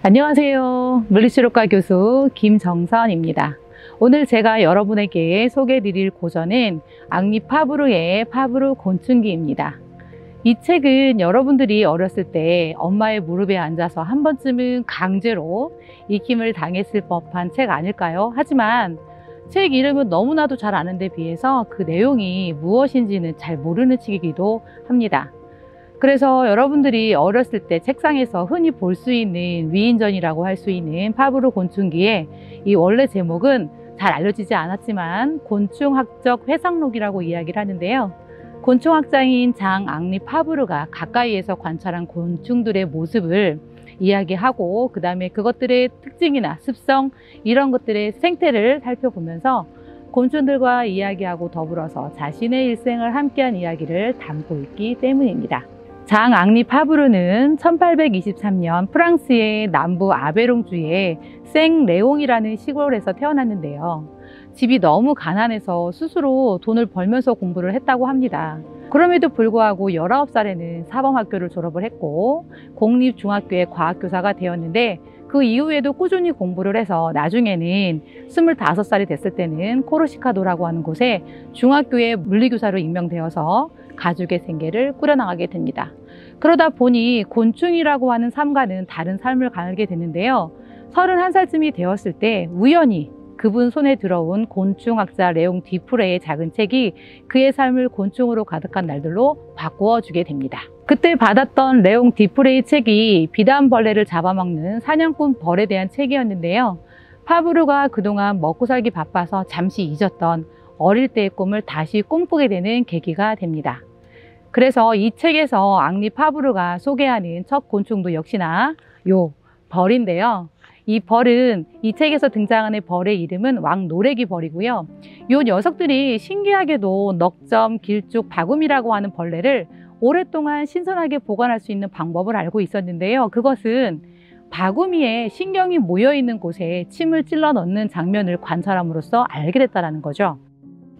안녕하세요. 물리치료과 교수 김정선입니다. 오늘 제가 여러분에게 소개해드릴 고전은 앙리 파브르의 파브르 곤충기입니다. 이 책은 여러분들이 어렸을 때 엄마의 무릎에 앉아서 한 번쯤은 강제로 익힘을 당했을 법한 책 아닐까요? 하지만 책 이름은 너무나도 잘 아는 데 비해서 그 내용이 무엇인지는 잘 모르는 책이기도 합니다. 그래서 여러분들이 어렸을 때 책상에서 흔히 볼 수 있는 위인전이라고 할 수 있는 파브르 곤충기의 이 원래 제목은 잘 알려지지 않았지만 곤충학적 회상록이라고 이야기를 하는데요. 곤충학자인 장 앙리 파브르가 가까이에서 관찰한 곤충들의 모습을 이야기하고 그 다음에 그것들의 특징이나 습성 이런 것들의 생태를 살펴보면서 곤충들과 이야기하고 더불어서 자신의 일생을 함께한 이야기를 담고 있기 때문입니다. 장 앙리 파브르는 1823년 프랑스의 남부 아베롱주의 생레옹이라는 시골에서 태어났는데요. 집이 너무 가난해서 스스로 돈을 벌면서 공부를 했다고 합니다. 그럼에도 불구하고 19살에는 사범학교를 졸업을 했고 공립중학교의 과학교사가 되었는데 그 이후에도 꾸준히 공부를 해서 나중에는 25살이 됐을 때는 코르시카도라고 하는 곳에 중학교의 물리교사로 임명되어서 가족의 생계를 꾸려나가게 됩니다. 그러다 보니 곤충이라고 하는 삶과는 다른 삶을 가게 되는데요. 31살쯤이 되었을 때 우연히 그분 손에 들어온 곤충학자 레옹 디프레의 작은 책이 그의 삶을 곤충으로 가득한 날들로 바꾸어 주게 됩니다. 그때 받았던 레옹 디프레의 책이 비단벌레를 잡아먹는 사냥꾼 벌에 대한 책이었는데요. 파브르가 그동안 먹고 살기 바빠서 잠시 잊었던 어릴 때의 꿈을 다시 꿈꾸게 되는 계기가 됩니다. 그래서 이 책에서 앙리 파브르가 소개하는 첫 곤충도 역시나 요 벌인데요. 이 벌은 이 책에서 등장하는 벌의 이름은 왕노래기 벌이고요. 이 녀석들이 신기하게도 넉점, 길쭉, 바구미라고 하는 벌레를 오랫동안 신선하게 보관할 수 있는 방법을 알고 있었는데요. 그것은 바구미에 신경이 모여있는 곳에 침을 찔러 넣는 장면을 관찰함으로써 알게 됐다는 거죠.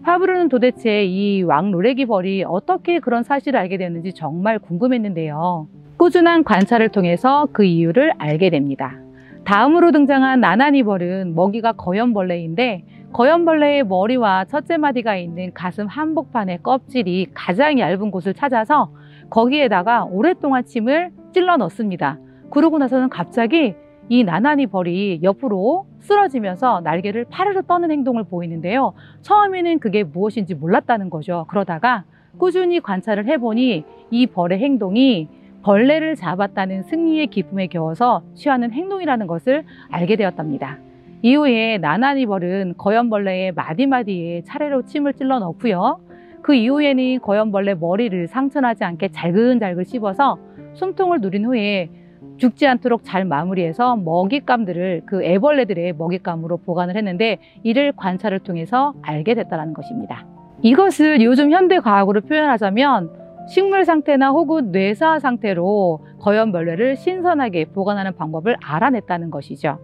파브르는 도대체 이 왕노래기 벌이 어떻게 그런 사실을 알게 됐는지 정말 궁금했는데요. 꾸준한 관찰을 통해서 그 이유를 알게 됩니다. 다음으로 등장한 나나니 벌은 먹이가 거연벌레인데 거연벌레의 머리와 첫째 마디가 있는 가슴 한복판의 껍질이 가장 얇은 곳을 찾아서 거기에다가 오랫동안 침을 찔러 넣습니다. 그러고 나서는 갑자기 이 나나니 벌이 옆으로 쓰러지면서 날개를 파르르 떠는 행동을 보이는데요. 처음에는 그게 무엇인지 몰랐다는 거죠. 그러다가 꾸준히 관찰을 해보니 이 벌의 행동이 벌레를 잡았다는 승리의 기쁨에 겨워서 취하는 행동이라는 것을 알게 되었답니다. 이후에 나나니 벌은 거연벌레의 마디마디에 차례로 침을 찔러 넣고요. 그 이후에는 거연벌레 머리를 상처나지 않게 잘근잘근 씹어서 숨통을 누린 후에 죽지 않도록 잘 마무리해서 먹잇감들을 그 애벌레들의 먹잇감으로 보관을 했는데 이를 관찰을 통해서 알게 됐다는 것입니다. 이것을 요즘 현대과학으로 표현하자면 식물 상태나 혹은 뇌사 상태로 거연벌레를 신선하게 보관하는 방법을 알아냈다는 것이죠.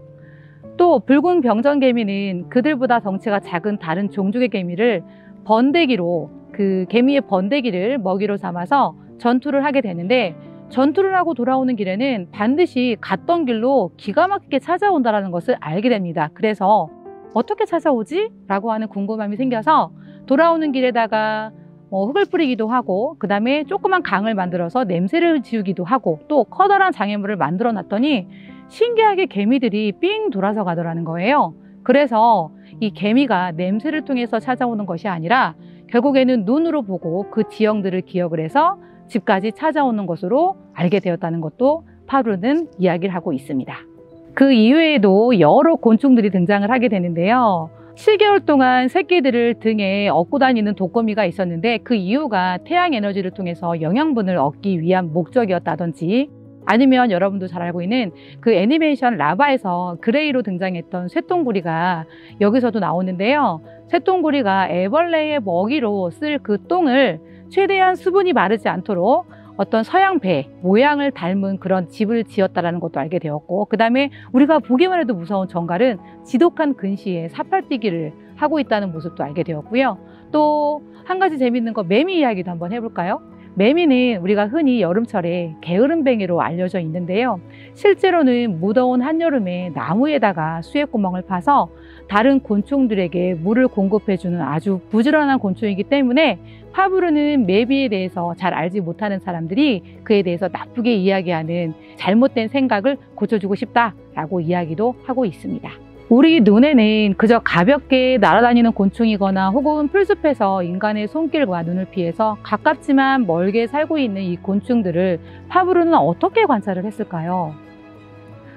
또 붉은 병정개미는 그들보다 덩치가 작은 다른 종족의 개미를 번데기로 그 개미의 번데기를 먹이로 삼아서 전투를 하게 되는데 전투를 하고 돌아오는 길에는 반드시 갔던 길로 기가 막히게 찾아온다는 것을 알게 됩니다. 그래서 어떻게 찾아오지? 라고 하는 궁금함이 생겨서 돌아오는 길에다가 흙을 뿌리기도 하고 그 다음에 조그만 강을 만들어서 냄새를 지우기도 하고 또 커다란 장애물을 만들어 놨더니 신기하게 개미들이 삥 돌아서 가더라는 거예요. 그래서 이 개미가 냄새를 통해서 찾아오는 것이 아니라 결국에는 눈으로 보고 그 지형들을 기억을 해서 집까지 찾아오는 것으로 알게 되었다는 것도 파브르는 이야기를 하고 있습니다. 그 이외에도 여러 곤충들이 등장을 하게 되는데요. 7개월 동안 새끼들을 등에 업고 다니는 독거미가 있었는데 그 이유가 태양 에너지를 통해서 영양분을 얻기 위한 목적이었다든지 아니면 여러분도 잘 알고 있는 그 애니메이션 라바에서 그레이로 등장했던 쇠똥구리가 여기서도 나오는데요. 쇠똥구리가 애벌레의 먹이로 쓸 그 똥을 최대한 수분이 마르지 않도록 어떤 서양 배 모양을 닮은 그런 집을 지었다는 것도 알게 되었고 그 다음에 우리가 보기만 해도 무서운 정갈은 지독한 근시에 사팔뛰기를 하고 있다는 모습도 알게 되었고요. 또 한 가지 재밌는 거 매미 이야기도 한번 해볼까요? 매미는 우리가 흔히 여름철에 게으름뱅이로 알려져 있는데요. 실제로는 무더운 한여름에 나무에다가 수액구멍을 파서 다른 곤충들에게 물을 공급해주는 아주 부지런한 곤충이기 때문에 파브르는 매미에 대해서 잘 알지 못하는 사람들이 그에 대해서 나쁘게 이야기하는 잘못된 생각을 고쳐주고 싶다라고 이야기도 하고 있습니다. 우리 눈에는 그저 가볍게 날아다니는 곤충이거나 혹은 풀숲에서 인간의 손길과 눈을 피해서 가깝지만 멀게 살고 있는 이 곤충들을 파브르는 어떻게 관찰을 했을까요?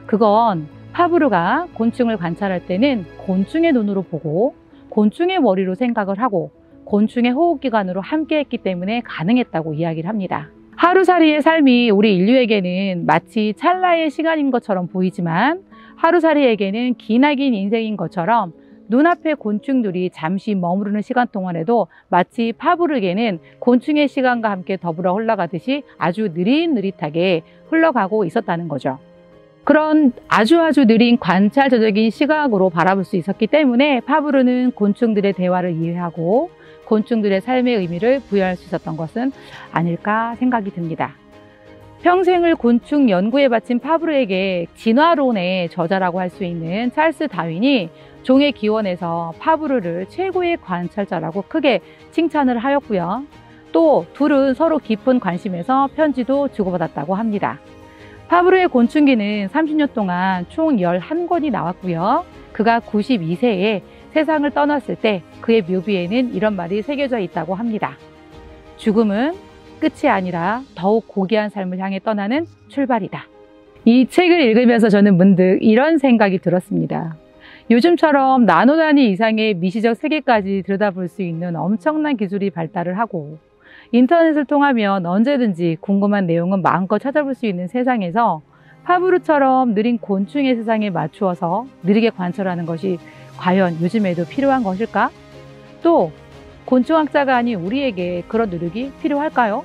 그건 파브르가 곤충을 관찰할 때는 곤충의 눈으로 보고 곤충의 머리로 생각을 하고 곤충의 호흡기관으로 함께 했기 때문에 가능했다고 이야기를 합니다. 하루살이의 삶이 우리 인류에게는 마치 찰나의 시간인 것처럼 보이지만 하루살이에게는 기나긴 인생인 것처럼 눈앞의 곤충들이 잠시 머무르는 시간 동안에도 마치 파브르에게는 곤충의 시간과 함께 더불어 흘러가듯이 아주 느릿느릿하게 흘러가고 있었다는 거죠. 그런 아주 느린 관찰자적인 시각으로 바라볼 수 있었기 때문에 파브르는 곤충들의 대화를 이해하고 곤충들의 삶의 의미를 부여할 수 있었던 것은 아닐까 생각이 듭니다. 평생을 곤충 연구에 바친 파브르에게 진화론의 저자라고 할 수 있는 찰스 다윈이 종의 기원에서 파브르를 최고의 관찰자라고 크게 칭찬을 하였고요. 또 둘은 서로 깊은 관심에서 편지도 주고받았다고 합니다. 파브르의 곤충기는 30년 동안 총 11권이 나왔고요. 그가 92세에 세상을 떠났을 때 그의 묘비에는 이런 말이 새겨져 있다고 합니다. 죽음은 끝이 아니라 더욱 고귀한 삶을 향해 떠나는 출발이다. 이 책을 읽으면서 저는 문득 이런 생각이 들었습니다. 요즘처럼 나노 단위 이상의 미시적 세계까지 들여다볼 수 있는 엄청난 기술이 발달을 하고 인터넷을 통하면 언제든지 궁금한 내용은 마음껏 찾아볼 수 있는 세상에서 파브르처럼 느린 곤충의 세상에 맞추어서 느리게 관찰하는 것이 과연 요즘에도 필요한 것일까? 또 곤충학자가 아닌 우리에게 그런 노력이 필요할까요?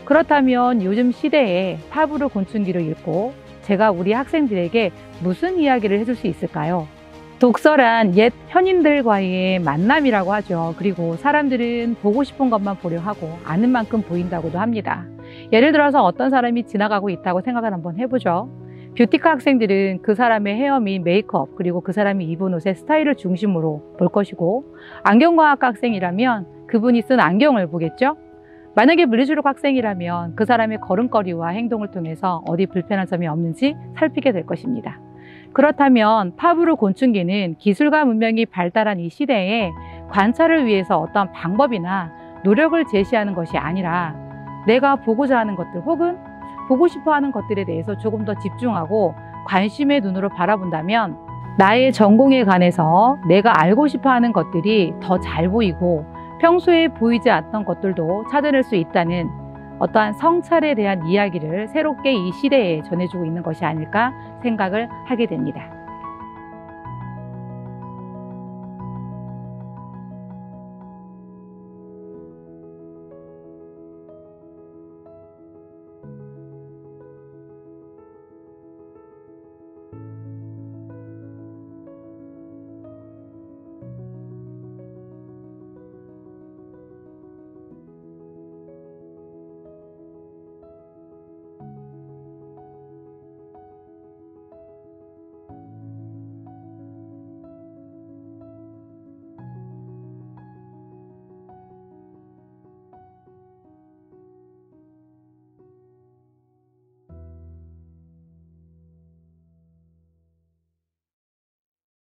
그렇다면 요즘 시대에 파브르 곤충기를 읽고 제가 우리 학생들에게 무슨 이야기를 해줄 수 있을까요? 독서란 옛 현인들과의 만남이라고 하죠. 그리고 사람들은 보고 싶은 것만 보려 하고 아는 만큼 보인다고도 합니다. 예를 들어서 어떤 사람이 지나가고 있다고 생각을 한번 해보죠. 뷰티과 학생들은 그 사람의 헤어 및 메이크업 그리고 그 사람이 입은 옷의 스타일을 중심으로 볼 것이고 안경과학과 학생이라면 그분이 쓴 안경을 보겠죠. 만약에 물리치료과 학생이라면 그 사람의 걸음걸이와 행동을 통해서 어디 불편한 점이 없는지 살피게 될 것입니다. 그렇다면 파브르 곤충기는 기술과 문명이 발달한 이 시대에 관찰을 위해서 어떤 방법이나 노력을 제시하는 것이 아니라 내가 보고자 하는 것들 혹은 보고 싶어 하는 것들에 대해서 조금 더 집중하고 관심의 눈으로 바라본다면 나의 전공에 관해서 내가 알고 싶어 하는 것들이 더 잘 보이고 평소에 보이지 않던 것들도 찾아낼 수 있다는 어떠한 성찰에 대한 이야기를 새롭게 이 시대에 전해주고 있는 것이 아닐까 생각을 하게 됩니다.